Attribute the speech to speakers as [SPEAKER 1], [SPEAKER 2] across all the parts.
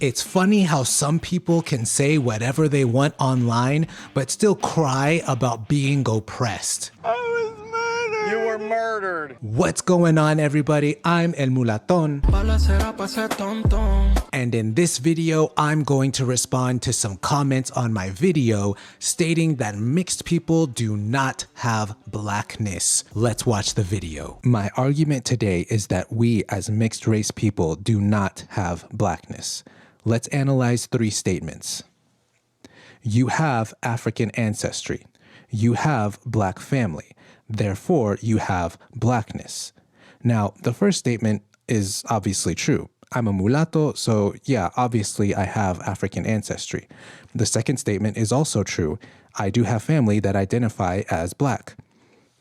[SPEAKER 1] It's funny how some people can say whatever they want online, but still cry about being oppressed.
[SPEAKER 2] You were murdered.
[SPEAKER 1] What's going on, everybody? I'm El Mulaton. And in this video, I'm going to respond to some comments on my video stating that mixed people do not have blackness. Let's watch the video. My argument today is that we as mixed race people do not have blackness. Let's analyze three statements. You have African ancestry. You have black family. Therefore, you have blackness. Now, the first statement is obviously true. I'm a mulatto, so yeah, obviously I have African ancestry. The second statement is also true. I do have family that identify as black.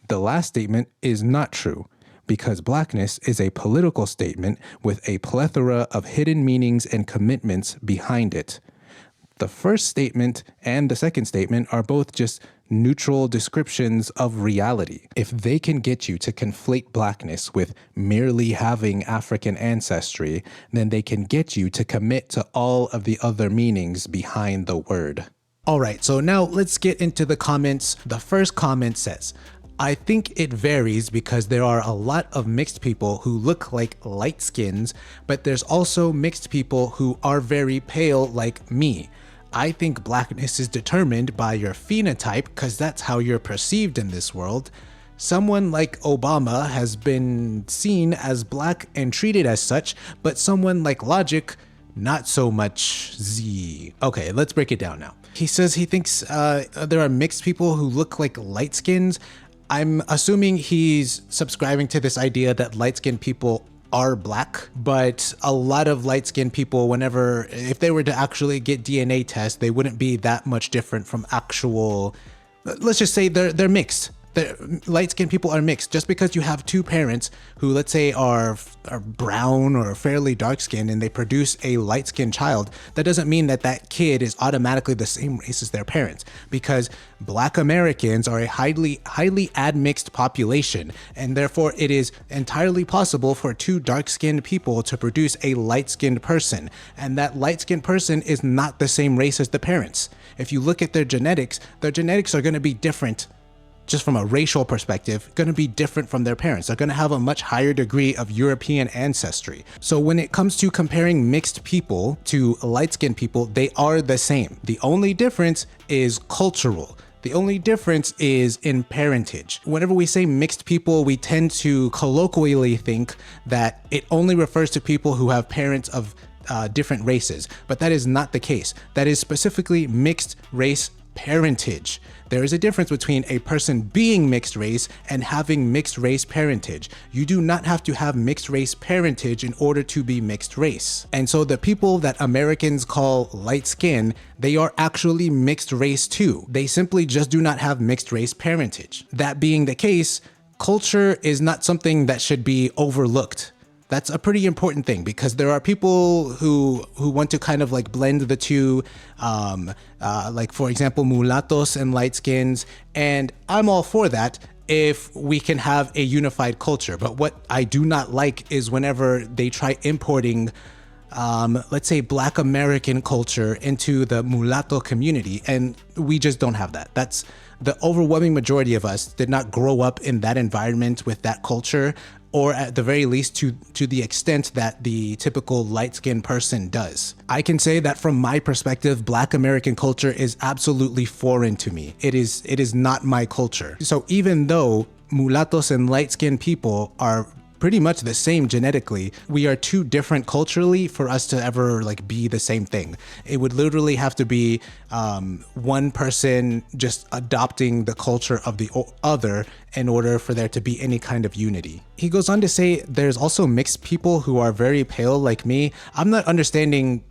[SPEAKER 1] The last statement is not true, because blackness is a political statement with a plethora of hidden meanings and commitments behind it. The first statement and the second statement are both just neutral descriptions of reality. If they can get you to conflate blackness with merely having African ancestry, then they can get you to commit to all of the other meanings behind the word. All right, so now let's get into the comments. The first comment says, I think it varies because there are a lot of mixed people who look like light skins, but there's also mixed people who are very pale like me. I think blackness is determined by your phenotype because that's how you're perceived in this world. Someone like Obama has been seen as black and treated as such, but someone like Logic, not so much Z. Okay, let's break it down now. He says he thinks there are mixed people who look like light skins. I'm assuming he's subscribing to this idea that light-skinned people are black, but a lot of light-skinned people, if they were to actually get DNA tests, they wouldn't be that much different from actual, let's just say they're mixed. Light-skinned people are mixed. Just because you have two parents who, let's say, are brown or fairly dark-skinned and they produce a light-skinned child, that doesn't mean that that kid is automatically the same race as their parents, because Black Americans are a highly admixed population, and therefore it is entirely possible for two dark-skinned people to produce a light-skinned person, and that light-skinned person is not the same race as the parents. If you look at their genetics are going to be different. Just from a racial perspective, going to be different from their parents. They're going to have a much higher degree of European ancestry. So when it comes to comparing mixed people to light-skinned people, they are the same. The only difference is cultural. The only difference is in parentage. Whenever we say mixed people, we tend to colloquially think that it only refers to people who have parents of different races, but that is not the case. That is specifically mixed race parentage. There is a difference between a person being mixed race and having mixed race parentage. You do not have to have mixed race parentage in order to be mixed race. And so the people that Americans call light skin, they are actually mixed race too. They simply just do not have mixed race parentage. That being the case, culture is not something that should be overlooked. That's a pretty important thing, because there are people who want to kind of like blend the two, like for example, mulattos and light skins, and I'm all for that if we can have a unified culture. But what I do not like is whenever they try importing, let's say, Black American culture into the mulatto community, and we just don't have that. That's the overwhelming majority of us did not grow up in that environment with that culture, or at the very least to the extent that the typical light-skinned person does. I can say that from my perspective, Black American culture is absolutely foreign to me. It is not my culture. So even though mulattos and light-skinned people are pretty much the same genetically, we are too different culturally for us to ever like be the same thing. It would literally have to be one person just adopting the culture of the other in order for there to be any kind of unity. He goes on to say there's also mixed people who are very pale like me. I'm not understanding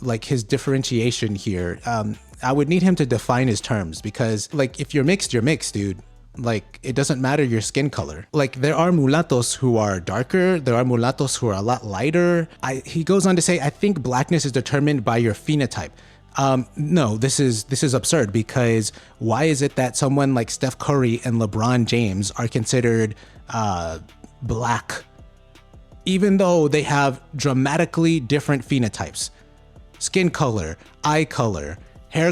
[SPEAKER 1] like his differentiation here. I would need him to define his terms, because like if you're mixed, dude. Like, it doesn't matter your skin color. Like, there are mulattos who are darker, there are mulattos who are a lot lighter. He goes on to say, I think blackness is determined by your phenotype. No, this is absurd, because why is it that someone like Steph Curry and LeBron James are considered black, even though they have dramatically different phenotypes? skin color, eye color, hair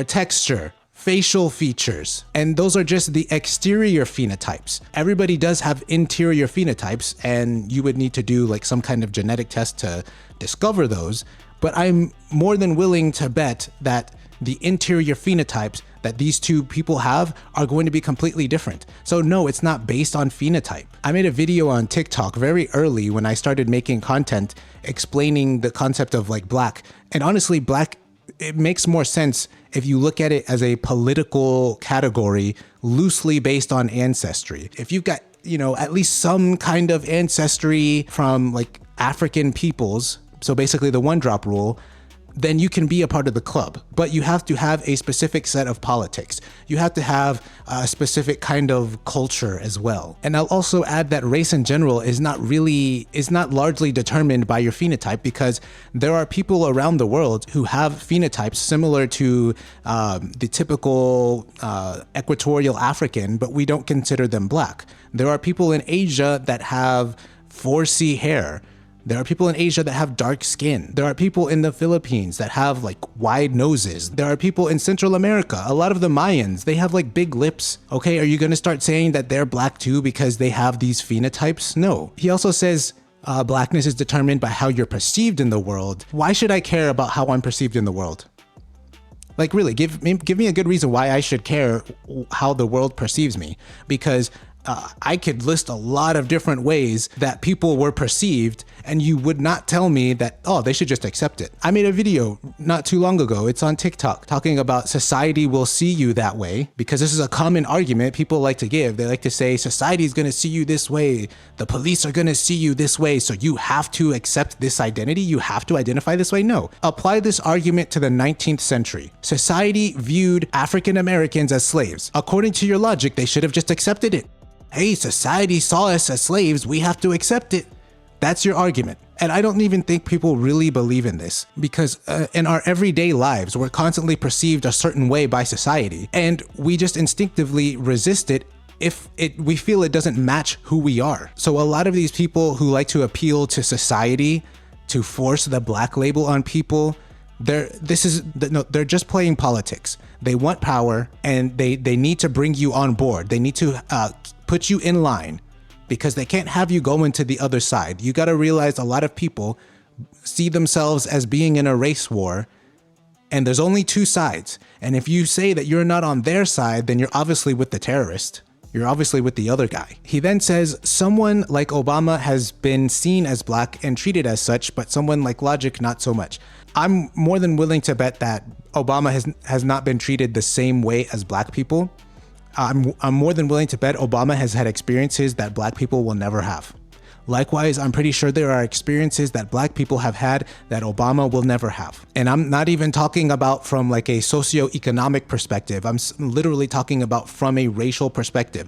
[SPEAKER 1] texture, facial features. And those are just the exterior phenotypes. Everybody does have interior phenotypes, and you would need to do like some kind of genetic test to discover those. But I'm more than willing to bet that the interior phenotypes that these two people have are going to be completely different. So no, it's not based on phenotype. I made a video on TikTok very early when I started making content explaining the concept of like black. And honestly, black, it makes more sense if you look at it as a political category loosely based on ancestry. If you've got, at least some kind of ancestry from like African peoples, so basically the one drop rule, then you can be a part of the club. But you have to have a specific set of politics. You have to have a specific kind of culture as well. And I'll also add that race in general is not largely determined by your phenotype, because there are people around the world who have phenotypes similar to the typical equatorial African, but we don't consider them black. There are people in Asia that have 4C hair. There are people in Asia that have dark skin. There are people in the Philippines that have like wide noses. There are people in Central America. A lot of the Mayans, they have like big lips. Okay, are you gonna start saying that they're black too because they have these phenotypes? No. He also says blackness is determined by how you're perceived in the world. Why should I care about how I'm perceived in the world? Like really, give me a good reason why I should care how the world perceives me. Because I could list a lot of different ways that people were perceived, and you would not tell me that, oh, they should just accept it. I made a video not too long ago, it's on TikTok, talking about society will see you that way, because this is a common argument people like to give. They like to say, society is gonna see you this way, the police are gonna see you this way, so you have to accept this identity, you have to identify this way. No. Apply this argument to the 19th century. Society viewed African Americans as slaves. According to your logic, they should have just accepted it. Hey, society saw us as slaves, we have to accept it. That's your argument. And I don't even think people really believe in this, because in our everyday lives, we're constantly perceived a certain way by society, and we just instinctively resist it if we feel it doesn't match who we are. So a lot of these people who like to appeal to society, to force the black label on people, they're just playing politics. They want power, and they need to bring you on board. They need to put you in line, because they can't have you go into the other side. You got to realize a lot of people see themselves as being in a race war, and there's only two sides. And if you say that you're not on their side, then you're obviously with the terrorist. You're obviously with the other guy. He then says, someone like Obama has been seen as black and treated as such, but someone like Logic, not so much. I'm more than willing to bet that Obama has not been treated the same way as black people. I'm more than willing to bet Obama has had experiences that black people will never have. Likewise, I'm pretty sure there are experiences that black people have had that Obama will never have. And I'm not even talking about from like a socioeconomic perspective. I'm literally talking about from a racial perspective.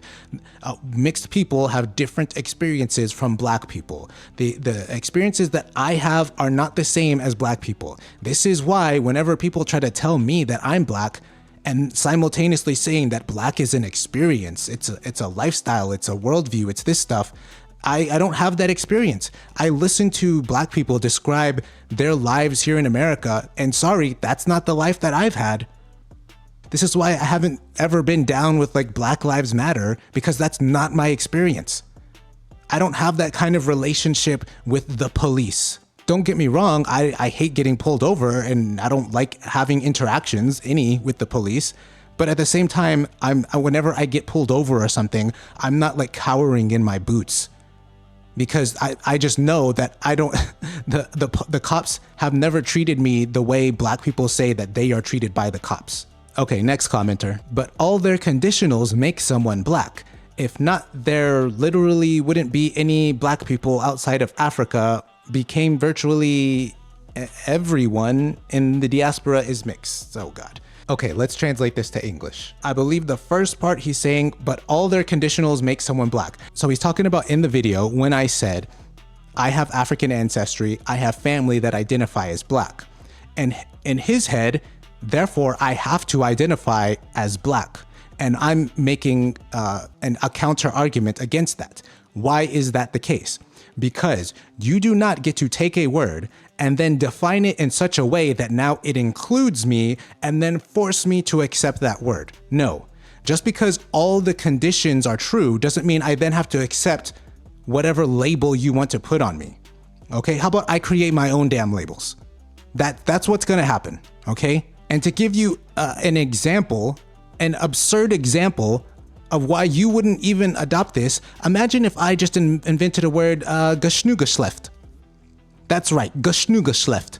[SPEAKER 1] Mixed people have different experiences from black people. The experiences that I have are not the same as black people. This is why whenever people try to tell me that I'm black, and simultaneously saying that black is an experience, it's a lifestyle, it's a worldview, it's this stuff, I don't have that experience. I listen to black people describe their lives here in America, and sorry, that's not the life that I've had. This is why I haven't ever been down with like Black Lives Matter, because that's not my experience. I don't have that kind of relationship with the police. Don't get me wrong, I hate getting pulled over, and I don't like having interactions with the police. But at the same time, whenever I get pulled over or something, I'm not like cowering in my boots, because I just know that I don't, the cops have never treated me the way black people say that they are treated by the cops. Okay, next commenter. But all their conditionals make someone black. If not, there literally wouldn't be any black people outside of Africa. Became virtually everyone in the diaspora is mixed. Oh God. Okay, let's translate this to English. I believe the first part he's saying, but all their conditionals make someone black. So he's talking about in the video when I said, I have African ancestry, I have family that identify as black. And in his head, therefore I have to identify as black. And I'm making a counter argument against that. Why is that the case? Because you do not get to take a word and then define it in such a way that now it includes me and then force me to accept that word. No. Just because all the conditions are true doesn't mean I then have to accept whatever label you want to put on me. Okay, how about I create my own damn labels? That's what's gonna happen, okay? And to give you an example, an absurd example of why you wouldn't even adopt this, imagine if I just invented a word, Geschnugeschlaft. That's right, Geschnugeschlaft.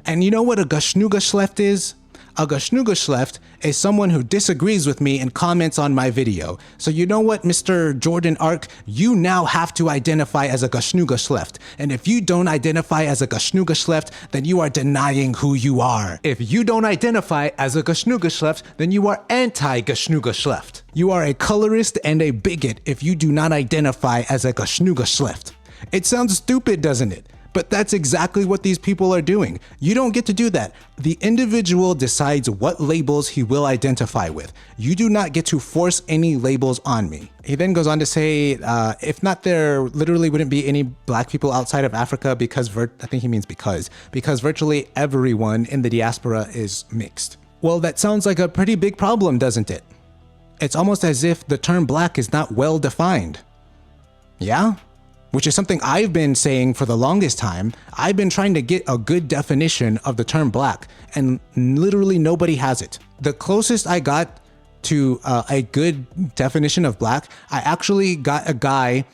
[SPEAKER 1] And you know what a Geschnugeschlaft is? A Geschnugeschlaft is someone who disagrees with me and comments on my video. So you know what, Mr. Jordan Ark? You now have to identify as a Geschnugeschlaft. And if you don't identify as a Geschnugeschlaft, then you are denying who you are. If you don't identify as a Geschnugeschlaft, then you are anti-Geschnugeschlaft. You are a colorist and a bigot if you do not identify as a Geschnugeschlaft. It sounds stupid, doesn't it? But that's exactly what these people are doing. You don't get to do that. The individual decides what labels he will identify with. You do not get to force any labels on me. He then goes on to say, if not, there literally wouldn't be any black people outside of Africa because virtually everyone in the diaspora is mixed. Well, that sounds like a pretty big problem, doesn't it? It's almost as if the term black is not well defined. Yeah? Which is something I've been saying for the longest time. I've been trying to get a good definition of the term black, and literally nobody has it. The closest I got to a good definition of black, I actually got a guy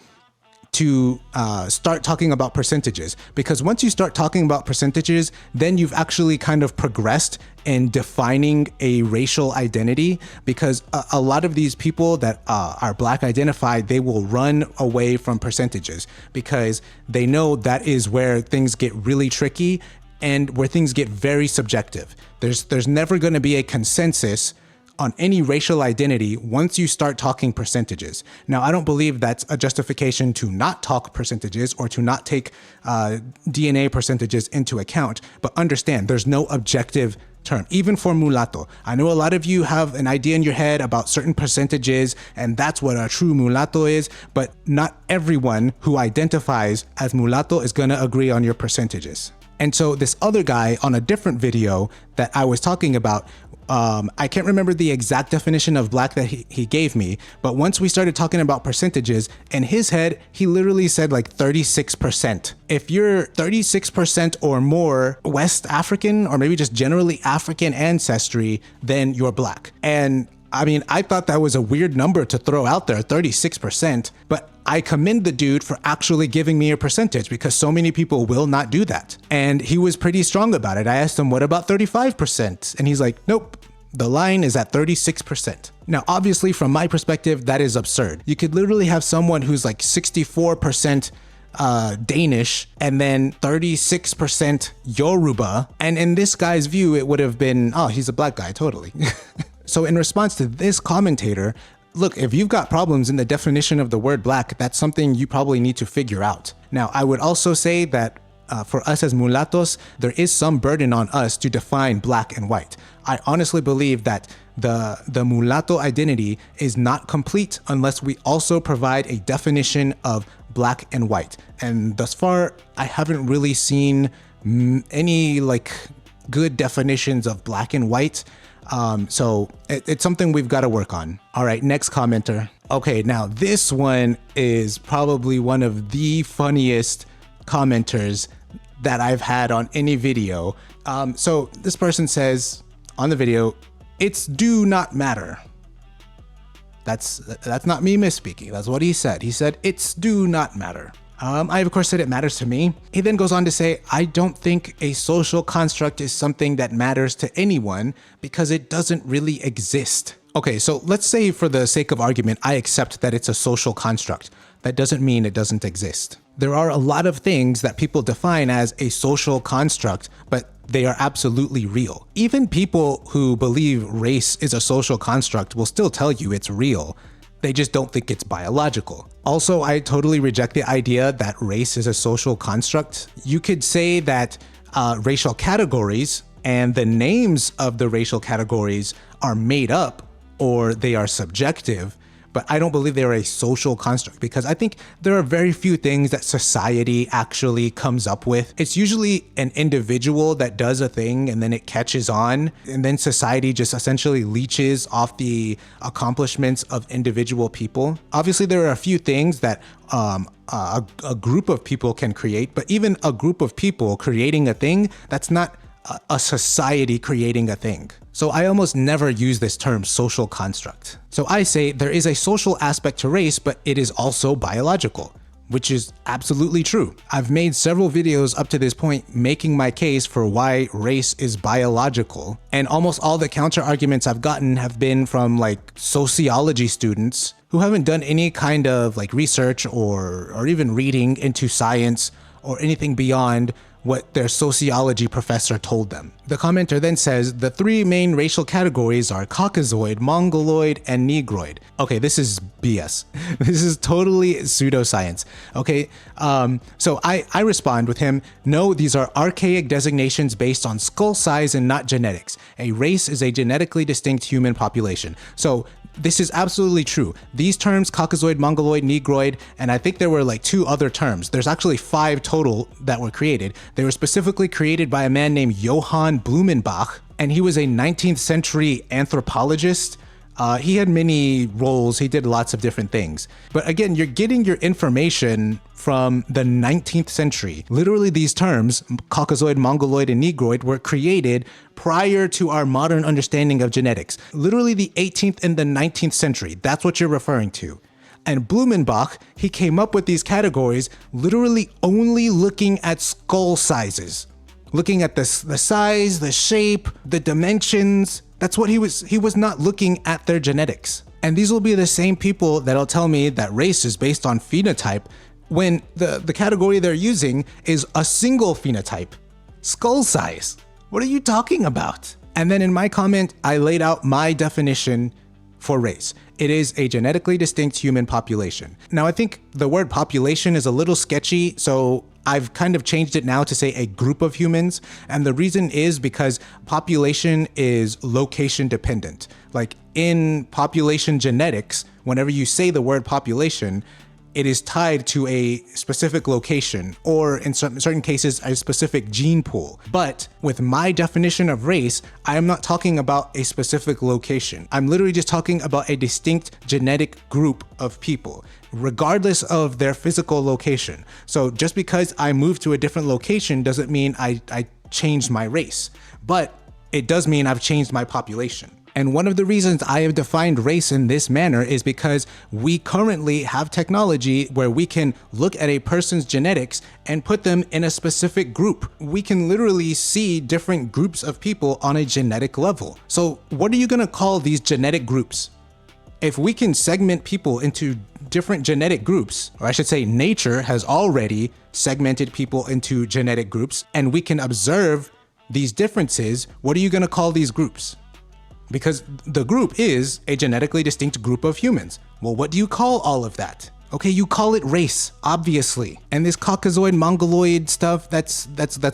[SPEAKER 1] to start talking about percentages, because once you start talking about percentages, then you've actually kind of progressed in defining a racial identity, because a lot of these people that are black identified, they will run away from percentages because they know that is where things get really tricky and where things get very subjective. There's never going to be a consensus on any racial identity once you start talking percentages. Now, I don't believe that's a justification to not talk percentages or to not take DNA percentages into account, but understand there's no objective term, even for mulatto. I know a lot of you have an idea in your head about certain percentages, and that's what a true mulatto is, but not everyone who identifies as mulatto is gonna agree on your percentages. And so this other guy on a different video that I was talking about, I can't remember the exact definition of black that he gave me, but once we started talking about percentages, in his head, he literally said like 36%. If you're 36% or more West African, or maybe just generally African ancestry, then you're black. And I mean, I thought that was a weird number to throw out there, 36%, but I commend the dude for actually giving me a percentage, because so many people will not do that. And he was pretty strong about it. I asked him, what about 35%? And he's like, nope, the line is at 36%. Now, obviously, from my perspective, that is absurd. You could literally have someone who's like 64% Danish and then 36% Yoruba. And in this guy's view, it would have been, oh, he's a black guy, totally. So in response to this commentator, look, if you've got problems in the definition of the word black, that's something you probably need to figure out. Now, I would also say that for us as mulattos, there is some burden on us to define black and white. I honestly believe that the mulatto identity is not complete unless we also provide a definition of black and white. And thus far, I haven't really seen any like good definitions of black and white. So it's something we've got to work on. All right, next commenter. Okay, now this one is probably one of the funniest commenters that I've had on any video. So this person says on the video, "It's do not matter." That's not me misspeaking. That's what he said. He said, "It's do not matter." I, of course, said it matters to me. He then goes on to say, "I don't think a social construct is something that matters to anyone because it doesn't really exist." Okay, so let's say for the sake of argument, I accept that it's a social construct. That doesn't mean it doesn't exist. There are a lot of things that people define as a social construct, but they are absolutely real. Even people who believe race is a social construct will still tell you it's real. They just don't think it's biological. Also, I totally reject the idea that race is a social construct. You could say that racial categories and the names of the racial categories are made up or they are subjective, but I don't believe they're a social construct because I think there are very few things that society actually comes up with. It's usually an individual that does a thing and then it catches on, and then society just essentially leeches off the accomplishments of individual people. Obviously, there are a few things that a group of people can create, but even a group of people creating a thing, that's not a society creating a thing. So I almost never use this term social construct. So I say there is a social aspect to race, but it is also biological, which is absolutely true. I've made several videos up to this point making my case for why race is biological, and almost all the counter arguments I've gotten have been from like sociology students who haven't done any kind of like research or even reading into science or anything beyond what their sociology professor told them. The commenter then says the three main racial categories are Caucasoid, Mongoloid, and Negroid. Okay, this is BS. This is totally pseudoscience. Okay, so I respond with him, no, these are archaic designations based on skull size and not genetics. A race is a genetically distinct human population. So this is absolutely true. These terms, Caucasoid, Mongoloid, Negroid, and I think there were like 2 other terms. There's actually 5 total that were created. They were specifically created by a man named Johann Blumenbach, and he was a 19th century anthropologist. He had many roles. He did lots of different things. But again, you're getting your information from the 19th century. Literally, these terms, Caucasoid, Mongoloid, and Negroid, were created prior to our modern understanding of genetics. Literally the 18th and the 19th century. That's what you're referring to. And Blumenbach, he came up with these categories literally only looking at skull sizes. Looking at the size, the shape, the dimensions. That's what he was not looking at their genetics. And these will be the same people that'll tell me that race is based on phenotype when the category they're using is a single phenotype, skull size. What are you talking about? And then in my comment, I laid out my definition for race. It is a genetically distinct human population. Now, I think the word population is a little sketchy, so I've kind of changed it now to say a group of humans. And the reason is because population is location dependent. Like in population genetics, whenever you say the word population, it is tied to a specific location or in certain cases, a specific gene pool. But with my definition of race, I am not talking about a specific location. I'm literally just talking about a distinct genetic group of people, regardless of their physical location. So just because I moved to a different location doesn't mean I changed my race, but it does mean I've changed my population. And one of the reasons I have defined race in this manner is because we currently have technology where we can look at a person's genetics and put them in a specific group. We can literally see different groups of people on a genetic level. So what are you gonna call these genetic groups? If we can segment people into different genetic groups, or I should say nature has already segmented people into genetic groups, and we can observe these differences, what are you gonna call these groups? Because the group is a genetically distinct group of humans. Well, what do you call all of that? Okay, you call it race, obviously. And this Caucasoid, Mongoloid stuff, that's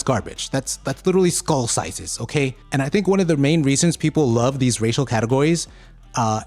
[SPEAKER 1] garbage. That's literally skull sizes, okay? And I think one of the main reasons people love these racial categories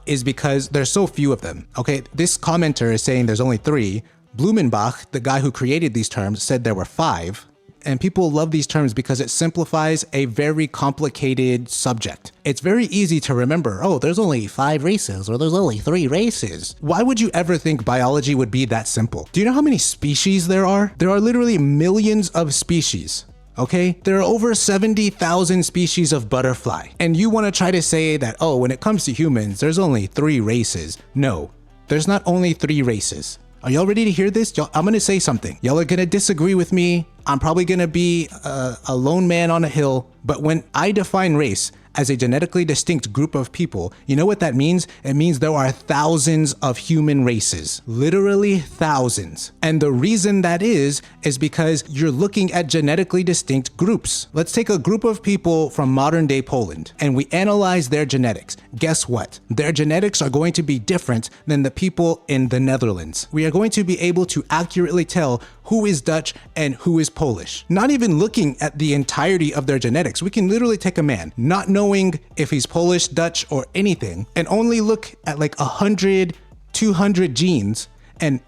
[SPEAKER 1] is because there's so few of them, okay? This commenter is saying there's only 3. Blumenbach, the guy who created these terms, said there were 5. And people love these terms because it simplifies a very complicated subject. It's very easy to remember, oh, there's only 5 races or there's only 3 races. Why would you ever think biology would be that simple? Do you know how many species there are? There are literally millions of species. Okay, there are over 70,000 species of butterfly. And you want to try to say that, oh, when it comes to humans, there's only 3 races. No, there's not only 3 races. Are y'all ready to hear this? I'm gonna say something. Y'all are gonna disagree with me. I'm probably gonna be a lone man on a hill. But when I define race as a genetically distinct group of people, you know what that means? It means there are thousands of human races, literally thousands. And the reason that is because you're looking at genetically distinct groups. Let's take a group of people from modern day Poland and we analyze their genetics. Guess what? Their genetics are going to be different than the people in the Netherlands. We are going to be able to accurately tell who is Dutch and who is Polish. Not even looking at the entirety of their genetics. We can literally take a man, not knowing if he's Polish, Dutch, or anything, and only look at like 100 200 genes and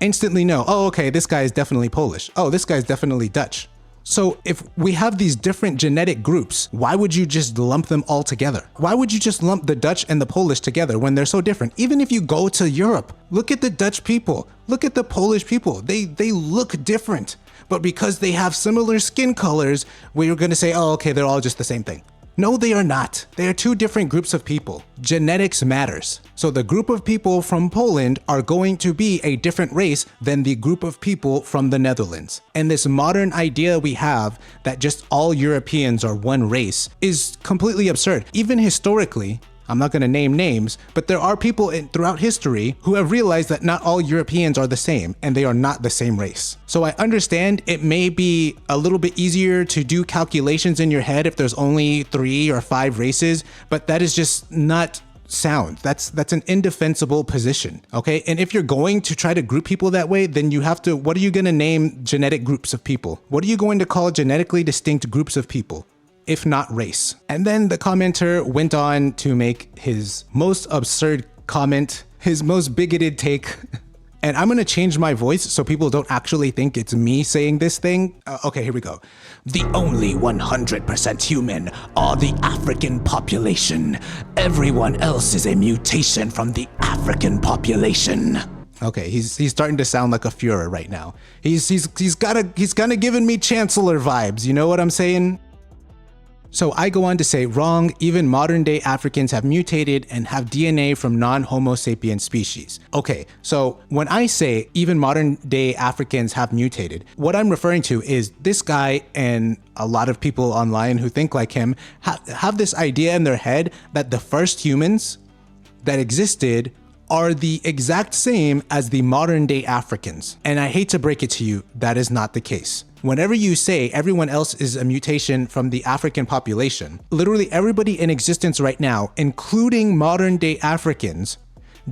[SPEAKER 1] instantly know, oh, okay, this guy is definitely Polish. Oh, this guy's definitely Dutch. So if we have these different genetic groups, why would you just lump them all together? Why would you just lump the Dutch and the Polish together when they're so different? Even if you go to Europe, look at the Dutch people, look at the Polish people. They look different, but because they have similar skin colors, we're gonna say, oh, okay, they're all just the same thing. No, they are not. They are two different groups of people. Genetics matters. So the group of people from Poland are going to be a different race than the group of people from the Netherlands. And this modern idea we have that just all Europeans are one race is completely absurd. Even historically, I'm not going to name names, but there are people throughout history who have realized that not all Europeans are the same and they are not the same race. So I understand it may be a little bit easier to do calculations in your head if there's only 3 or 5 races, but that is just not sound. That's an indefensible position, okay? And if you're going to try to group people that way, then you have to, what are you going to name genetic groups of people? What are you going to call genetically distinct groups of people, if not race? And then the commenter went on to make his most absurd comment, his most bigoted take. And I'm gonna change my voice so people don't actually think it's me saying this thing. Okay, here we go. The only 100% human are the African population. Everyone else is a mutation from the African population. Okay, he's starting to sound like a Führer right now. He's kind of giving me Chancellor vibes. You know what I'm saying? So I go on to say, wrong, even modern day Africans have mutated and have DNA from non-Homo sapien species. Okay, so when I say even modern day Africans have mutated, what I'm referring to is this guy and a lot of people online who think like him have this idea in their head that the first humans that existed are the exact same as the modern day Africans. And I hate to break it to you, that is not the case. Whenever you say everyone else is a mutation from the African population, literally everybody in existence right now, including modern day Africans,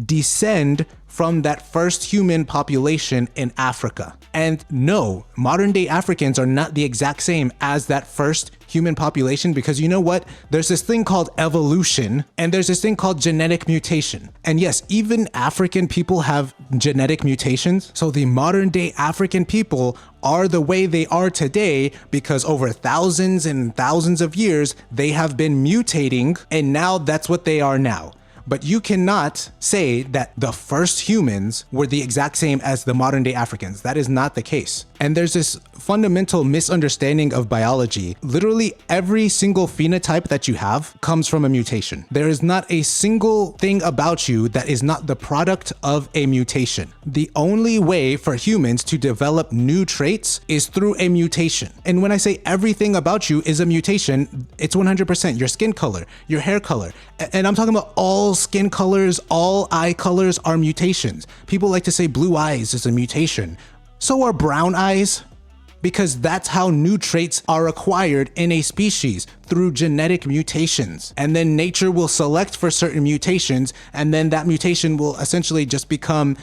[SPEAKER 1] descend from that first human population in Africa. And no, modern day Africans are not the exact same as that first human population, because you know what? There's this thing called evolution and there's this thing called genetic mutation. And yes, even African people have genetic mutations. So the modern day African people are the way they are today because over thousands and thousands of years, they have been mutating and now that's what they are now. But you cannot say that the first humans were the exact same as the modern day Africans. That is not the case. And there's this fundamental misunderstanding of biology. Literally every single phenotype that you have comes from a mutation. There is not a single thing about you that is not the product of a mutation. The only way for humans to develop new traits is through a mutation. And when I say everything about you is a mutation, it's 100% your skin color, your hair color. And I'm talking about all skin colors, all eye colors are mutations. People like to say blue eyes is a mutation. So are brown eyes, because that's how new traits are acquired in a species, through genetic mutations. And then nature will select for certain mutations, and then that mutation will essentially just become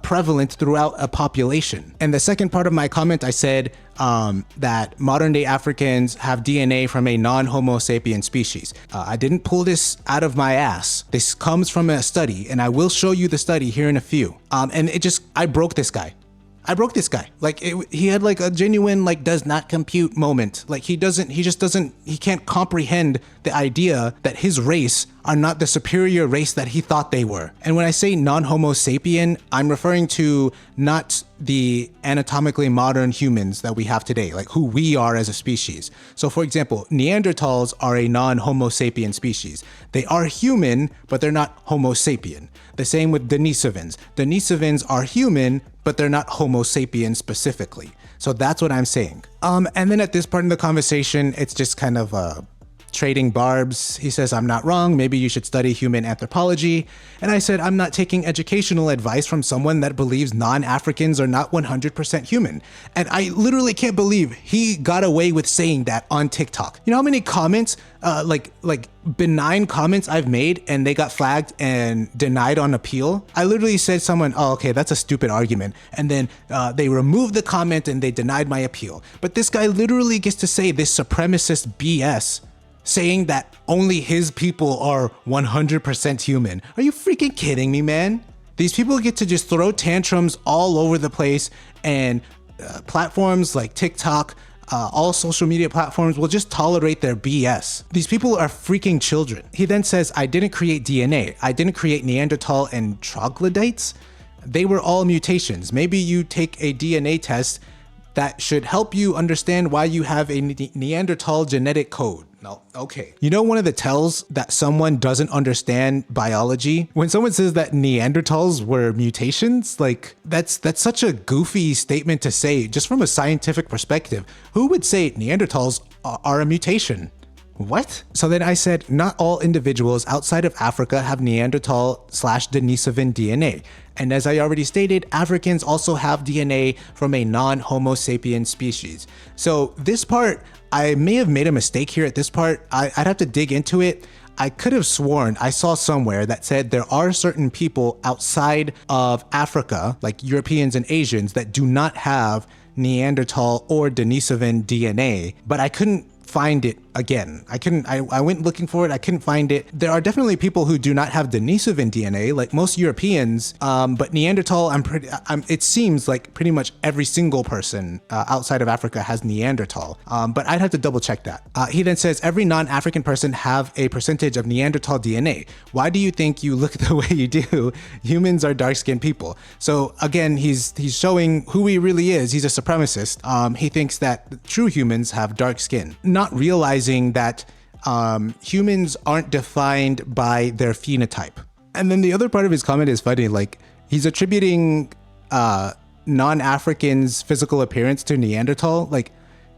[SPEAKER 1] prevalent throughout a population. And the second part of my comment, I said that modern day Africans have DNA from a non-Homo sapien species. I didn't pull this out of my ass. This comes from a study, and I will show you the study here in a few. And I broke this guy. Like he had like a genuine like does not compute moment. Like he can't comprehend the idea that his race are not the superior race that he thought they were. And when I say non-Homo sapien, I'm referring to not the anatomically modern humans that we have today, like who we are as a species. So for example, Neanderthals are a non-Homo sapien species. They are human, but they're not Homo sapien. The same with Denisovans. Denisovans are human, but they're not Homo sapien specifically. So that's what I'm saying. And then at this part in the conversation, it's just kind of trading barbs. He says, I'm not wrong. Maybe you should study human anthropology. And I said, I'm not taking educational advice from someone that believes non-Africans are not 100% human. And I literally can't believe he got away with saying that on TikTok. You know how many comments, like benign comments I've made and they got flagged and denied on appeal? I literally said someone, oh, okay, that's a stupid argument. And then they removed the comment and they denied my appeal. But this guy literally gets to say this supremacist BS, saying that only his people are 100% human. Are you freaking kidding me, man? These people get to just throw tantrums all over the place, and platforms like TikTok, all social media platforms will just tolerate their BS. These people are freaking children. He then says, I didn't create DNA. I didn't create Neanderthal and troglodytes. They were all mutations. Maybe you take a DNA test that should help you understand why you have a Neanderthal genetic code. No, okay. You know, one of the tells that someone doesn't understand biology, when someone says that Neanderthals were mutations, like that's such a goofy statement to say just from a scientific perspective. Who would say Neanderthals are a mutation? What? So then I said, not all individuals outside of Africa have Neanderthal/Denisovan DNA. And as I already stated, Africans also have DNA from a non-Homo sapien species. So this part, I may have made a mistake here at this part. I'd have to dig into it. I could have sworn I saw somewhere that said there are certain people outside of Africa, like Europeans and Asians, that do not have Neanderthal or Denisovan DNA, but I couldn't find it again. I went looking for it. I couldn't find it. There are definitely people who do not have Denisovan DNA, like most Europeans, but Neanderthal, it seems like pretty much every single person outside of Africa has Neanderthal, but I'd have to double check that. He then says, every non-African person have a percentage of Neanderthal DNA. Why do you think you look the way you do? Humans are dark-skinned people. So again, he's showing who he really is. He's a supremacist. He thinks that true humans have dark skin, not realizing that humans aren't defined by their phenotype. And then the other part of his comment is funny. Like, he's attributing non-Africans' physical appearance to Neanderthal. Like,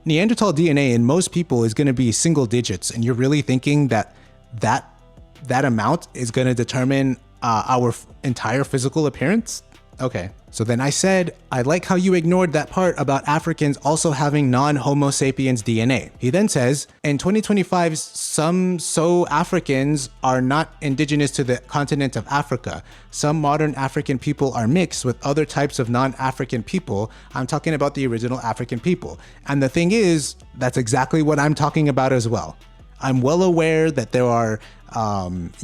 [SPEAKER 1] Neanderthal DNA in most people is going to be single digits, and you're really thinking that amount is going to determine our entire physical appearance? Okay. So then I said, I like how you ignored that part about Africans also having non-Homo sapiens DNA. He then says, in 2025, some Africans are not indigenous to the continent of Africa. Some modern African people are mixed with other types of non-African people. I'm talking about the original African people. And the thing is, that's exactly what I'm talking about as well. I'm well aware that there are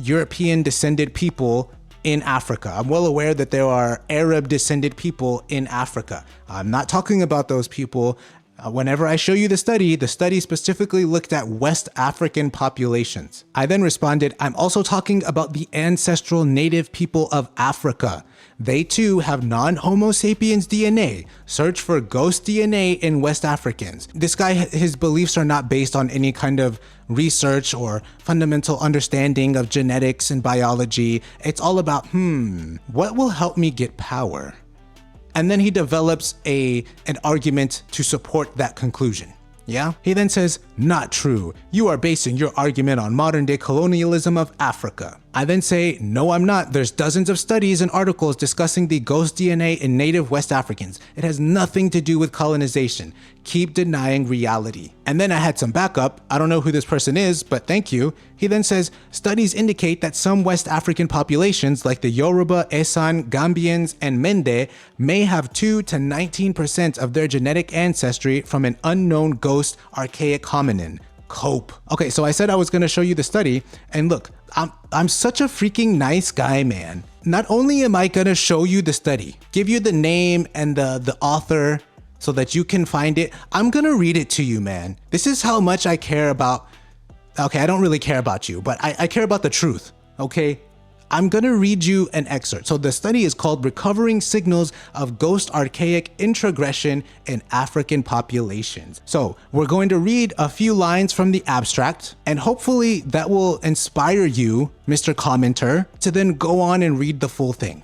[SPEAKER 1] European descended people in Africa. I'm well aware that there are Arab descended people in Africa. I'm not talking about those people. Whenever I show you the study specifically looked at West African populations. I then responded, I'm also talking about the ancestral native people of Africa. They too have non-Homo sapiens DNA. Search for ghost DNA in West Africans. This guy, his beliefs are not based on any kind of research or fundamental understanding of genetics and biology. It's all about, what will help me get power? And then he develops an argument to support that conclusion. Yeah? He then says, not true. You are basing your argument on modern day colonialism of Africa. I then say, no, I'm not. There's dozens of studies and articles discussing the ghost DNA in native West Africans. It has nothing to do with colonization. Keep denying reality. And then I had some backup. I don't know who this person is, but thank you. He then says, studies indicate that some West African populations like the Yoruba, Esan, Gambians, and Mende may have 2 to 19% of their genetic ancestry from an unknown ghost archaic hominin. Cope. Okay, so I said I was going to show you the study, and look, I'm such a freaking nice guy, man. Not only am I going to show you the study, give you the name and the author so that you can find it, I'm going to read it to you, man. This is how much I care about. Okay, I don't really care about you, but I care about the truth, okay? I'm going to read you an excerpt. So the study is called Recovering Signals of Ghost Archaic Introgression in African Populations. So we're going to read a few lines from the abstract, and hopefully that will inspire you, Mr. Commenter, to then go on and read the full thing.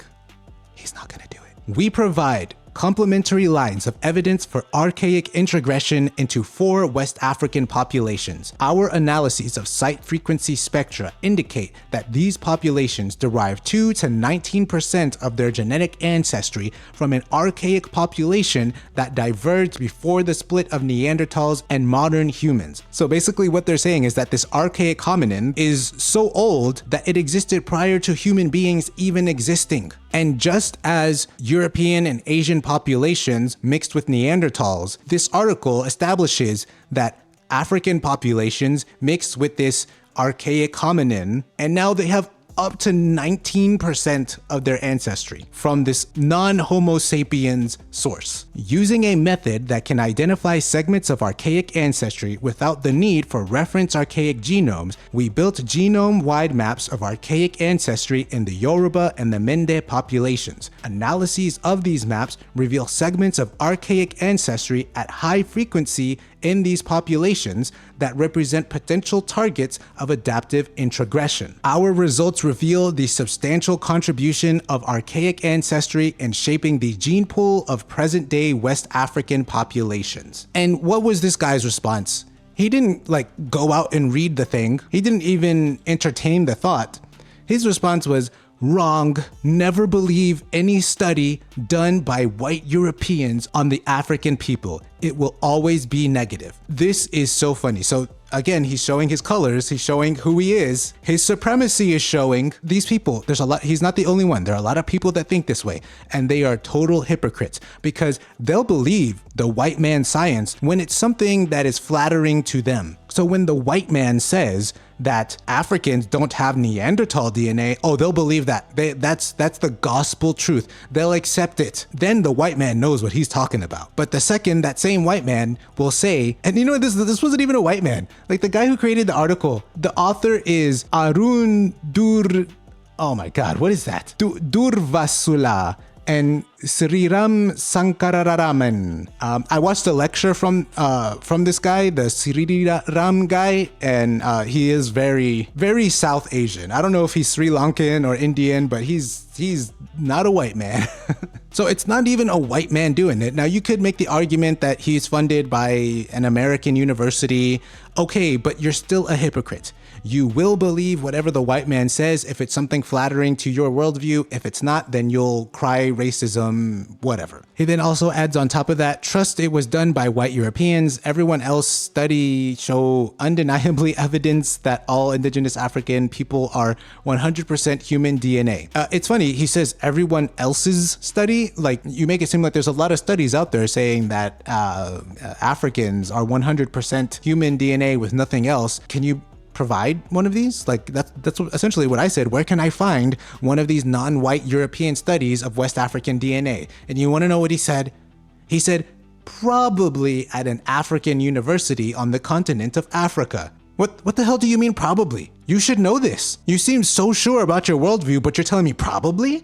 [SPEAKER 1] He's not going to do it. We provide complementary lines of evidence for archaic introgression into 4 West African populations. Our analyses of site frequency spectra indicate that these populations derive 2 to 19% of their genetic ancestry from an archaic population that diverged before the split of Neanderthals and modern humans. So basically what they're saying is that this archaic hominin is so old that it existed prior to human beings even existing. And just as European and Asian populations mixed with Neanderthals, this article establishes that African populations mixed with this archaic hominin, and now they have up to 19% of their ancestry from this non-Homo sapiens source. Using a method that can identify segments of archaic ancestry without the need for reference archaic genomes, we built genome-wide maps of archaic ancestry in the Yoruba and the Mende populations. Analyses of these maps reveal segments of archaic ancestry at high frequency in these populations that represent potential targets of adaptive introgression. Our results reveal the substantial contribution of archaic ancestry in shaping the gene pool of present-day West African populations. And what was this guy's response? He didn't go out and read the thing. He didn't even entertain the thought. His response was, wrong. Never believe any study done by white Europeans on the African people. It will always be negative. This is so funny. So again, he's showing his colors. He's showing who he is. His supremacy is showing these people. There's a lot. He's not the only one. There are a lot of people that think this way, and they are total hypocrites because they'll believe the white man's science when it's something that is flattering to them. So when the white man says that Africans don't have Neanderthal DNA, oh, they'll believe that. That's the gospel truth. They'll accept it. Then the white man knows what he's talking about. But the second that same white man will say, and you know, this wasn't even a white man. Like the guy who created the article, the author is Arun oh my God, what is that? Durvasula and Sriram Sankararaman. I watched a lecture from this guy, the Sriram guy, and he is very, very South Asian. I don't know if he's Sri Lankan or Indian, but he's not a white man. So it's not even a white man doing it. Now you could make the argument that he's funded by an American university. Okay, but you're still a hypocrite. You will believe whatever the white man says if it's something flattering to your worldview. If it's not, then you'll cry racism, whatever. He then also adds on top of that, trust it was done by white Europeans. Everyone else study show undeniably evidence that all indigenous African people are 100% human DNA. It's funny, he says everyone else's study, like you make it seem like there's a lot of studies out there saying that Africans are 100% human DNA with nothing else. Can you provide one of these? Like that's essentially what I said. Where can I find one of these non-white European studies of West African DNA? And you want to know what he said? He said, probably at an African university on the continent of Africa. What the hell do you mean probably? You should know this. You seem so sure about your worldview, but you're telling me probably?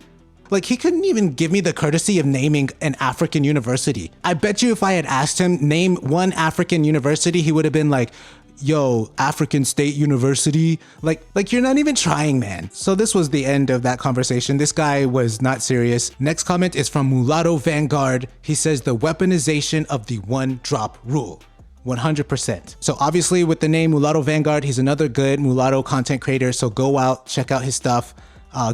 [SPEAKER 1] Like he couldn't even give me the courtesy of naming an African university. I bet you if I had asked him name one African university, he would have been like, yo, African State University. Like you're not even trying, man. So this was the end of that conversation. This guy was not serious. Next comment is from Mulatto Vanguard. He says the weaponization of the one drop rule. 100%. So obviously with the name Mulatto Vanguard, he's another good mulatto content creator. So go out, check out his stuff.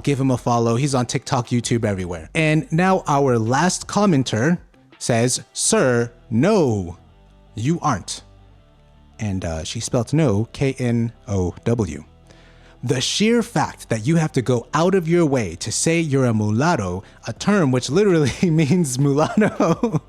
[SPEAKER 1] Give him a follow. He's on TikTok, YouTube, everywhere. And now our last commenter says, sir, no, you aren't. And she spelled no, K-N-O-W. The sheer fact that you have to go out of your way to say you're a mulatto, a term which literally means mulatto.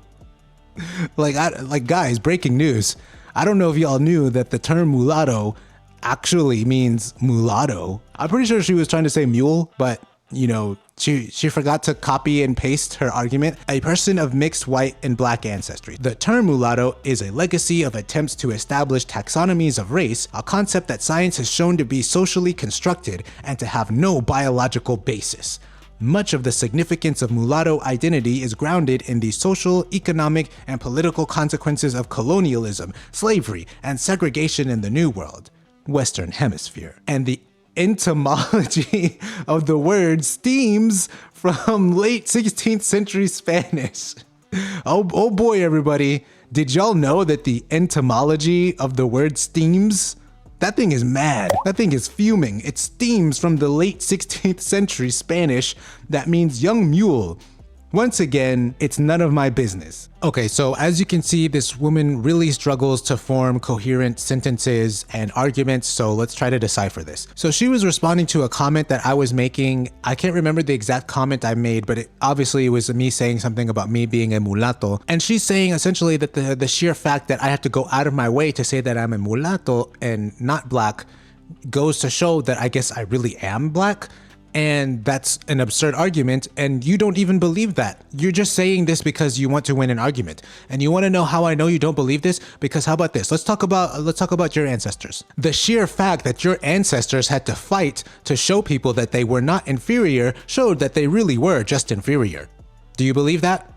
[SPEAKER 1] like guys, breaking news. I don't know if y'all knew that the term mulatto actually means mulatto. I'm pretty sure she was trying to say mule, but you know, she forgot to copy and paste her argument. A person of mixed white and black ancestry. The term mulatto is a legacy of attempts to establish taxonomies of race, a concept that science has shown to be socially constructed and to have no biological basis. Much of the significance of mulatto identity is grounded in the social, economic, and political consequences of colonialism, slavery, and segregation in the New World, Western Hemisphere, and the etymology of the word steams from late 16th century Spanish. Oh boy, everybody. Did y'all know that the etymology of the word steams? That thing is mad. That thing is fuming. It steams from the late 16th century Spanish that means young mule. Once again, it's none of my business. Okay, so as you can see, this woman really struggles to form coherent sentences and arguments, so let's try to decipher this. So she was responding to a comment that I was making. I can't remember the exact comment I made, but obviously it was me saying something about me being a mulatto. And she's saying essentially that the sheer fact that I have to go out of my way to say that I'm a mulatto and not black goes to show that I guess I really am black. And that's an absurd argument, and you don't even believe that. You're just saying this because you want to win an argument. And you want to know how I know you don't believe this? Because how about this? Let's talk about your ancestors. The sheer fact that your ancestors had to fight to show people that they were not inferior showed that they really were just inferior. Do you believe that?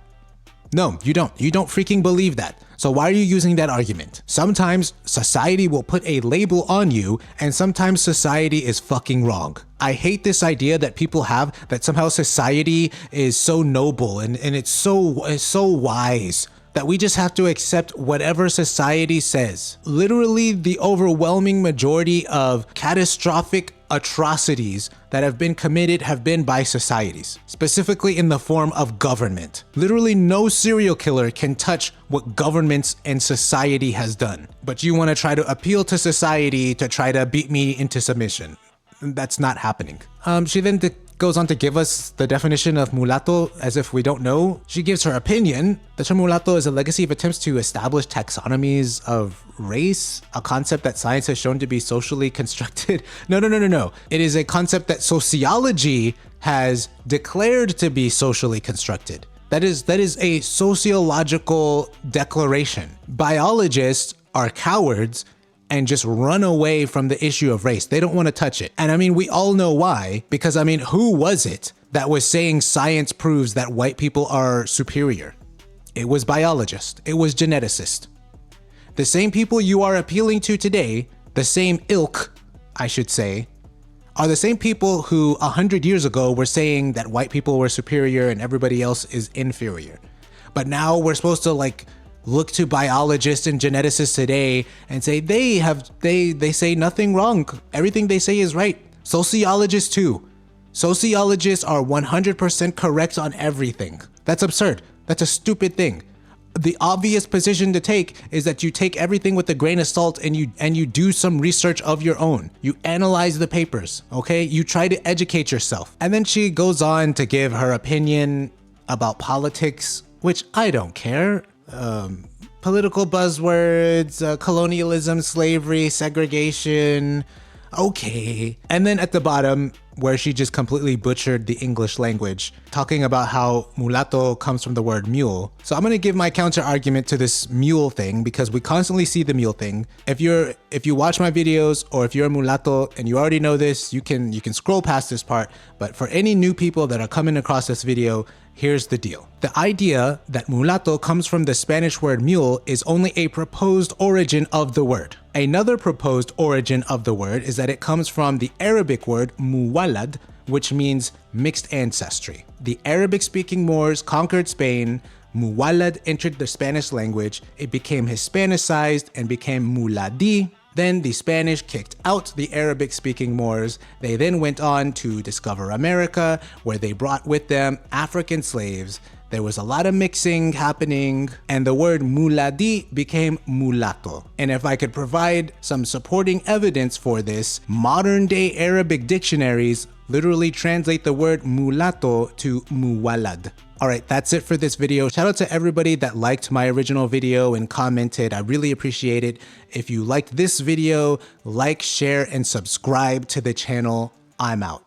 [SPEAKER 1] No, you don't. You don't freaking believe that. So why are you using that argument? Sometimes society will put a label on you, and sometimes society is fucking wrong. I hate this idea that people have that somehow society is so noble and it's so wise that we just have to accept whatever society says. Literally, the overwhelming majority of catastrophic atrocities that have been committed have been by societies, specifically in the form of government. Literally no serial killer can touch what governments and society has done. But you want to try to appeal to society to try to beat me into submission. That's not happening. She then goes on to give us the definition of mulatto as if we don't know. She gives her opinion. The term mulatto is a legacy of attempts to establish taxonomies of race, a concept that science has shown to be socially constructed. No. It is a concept that sociology has declared to be socially constructed. That is a sociological declaration. Biologists are cowards and just run away from the issue of race. They don't want to touch it. And I mean, we all know why, because I mean, who was it that was saying science proves that white people are superior? It was biologists. It was geneticists. The same people you are appealing to today, the same ilk, I should say, are the same people who 100 years ago were saying that white people were superior and everybody else is inferior. But now we're supposed to look to biologists and geneticists today and say they say nothing wrong. Everything they say is right. Sociologists too. Sociologists are 100% correct on everything. That's absurd. That's a stupid thing. The obvious position to take is that you take everything with a grain of salt and you do some research of your own. You analyze the papers, okay? You try to educate yourself. And then she goes on to give her opinion about politics, which I don't care. Political buzzwords, colonialism, slavery, segregation, okay. And then at the bottom, where she just completely butchered the English language, talking about how mulatto comes from the word mule. So I'm gonna give my counter argument to this mule thing because we constantly see the mule thing. If you watch my videos or if you're a mulatto and you already know this, you can scroll past this part. But for any new people that are coming across this video, here's the deal. The idea that mulatto comes from the Spanish word mule is only a proposed origin of the word. Another proposed origin of the word is that it comes from the Arabic word muwalad, which means mixed ancestry. The Arabic-speaking Moors conquered Spain. Muwalad entered the Spanish language. It became Hispanicized and became muladi. Then the Spanish kicked out the Arabic-speaking Moors. They then went on to discover America, where they brought with them African slaves. There was a lot of mixing happening, and the word muladi became mulatto. And if I could provide some supporting evidence for this, modern-day Arabic dictionaries literally translate the word mulatto to muwalad. Alright, that's it for this video. Shout out to everybody that liked my original video and commented. I really appreciate it. If you liked this video, like, share, and subscribe to the channel. I'm out.